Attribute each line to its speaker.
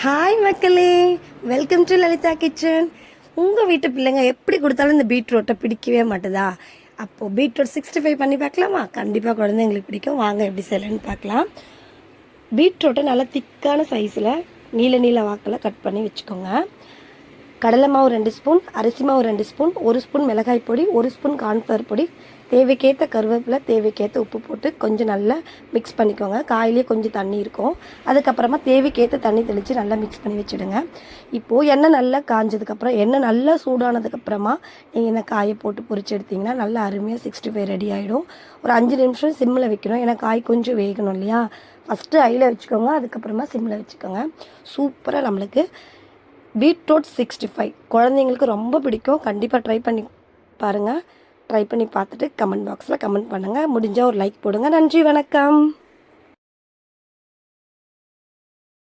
Speaker 1: Hi மக்களே, welcome to Lalitha kitchen. உங்கள் வீட்டு பிள்ளைங்க எப்படி கொடுத்தாலும் இந்த பீட்ரூட்டை பிடிக்கவே மாட்டுதா? அப்போது பீட்ரூட் 65 பண்ணி பார்க்கலாமா? கண்டிப்பாக குழந்தைங்களுக்கு பிடிக்கும். வாங்க எப்படி செய்யலன்னு பார்க்கலாம். பீட்ரூட்டை நல்லா திக்கான சைஸில் நீல வாக்கில் கட் பண்ணி வச்சுக்கோங்க. கடலை மாவு 2 ஸ்பூன், அரிசி மாவு 2 ஸ்பூன், 1 ஸ்பூன் மிளகாய் பொடி, 1 ஸ்பூன் கார்ன்ஃப்ளவர் பொடி, தேவைக்கேற்ற கருவேப்பிலை, தேவைக்கேற்ற உப்பு போட்டு கொஞ்சம் நல்லா மிக்ஸ் பண்ணிக்கோங்க. காயிலே கொஞ்சம் தண்ணி இருக்கும். அதுக்கப்புறமா தேவைக்கேற்ற தண்ணி தெளித்து நல்லா மிக்ஸ் பண்ணி வச்சுடுங்க. இப்போது எண்ணெய் நல்லா காஞ்சதுக்கப்புறம், எண்ணெய் நல்லா சூடானதுக்கப்புறமா நீங்கள் இந்த காயை போட்டு பொரிச்சு எடுத்திங்கன்னா நல்லா அருமையாக 65 ரெடி ஆகிடும். ஒரு 5 நிமிஷம் சிம்மில் வைக்கணும், ஏன்னா காய் கொஞ்சம் வேகணும் இல்லையா. ஃபஸ்ட்டு ஹையில் வச்சுக்கோங்க, அதுக்கப்புறமா சிம்மில் வச்சுக்கோங்க. சூப்பராக நம்மளுக்கு பீட்ரூட் 65 குழந்தைங்களுக்கு ரொம்ப பிடிக்கும். கண்டிப்பாக ட்ரை பண்ணி பாருங்கள். ட்ரை பண்ணி பார்த்துட்டு கமெண்ட் பாக்ஸில் கமெண்ட் பண்ணுங்கள். முடிஞ்சால் ஒரு லைக் போடுங்க. நன்றி, வணக்கம்.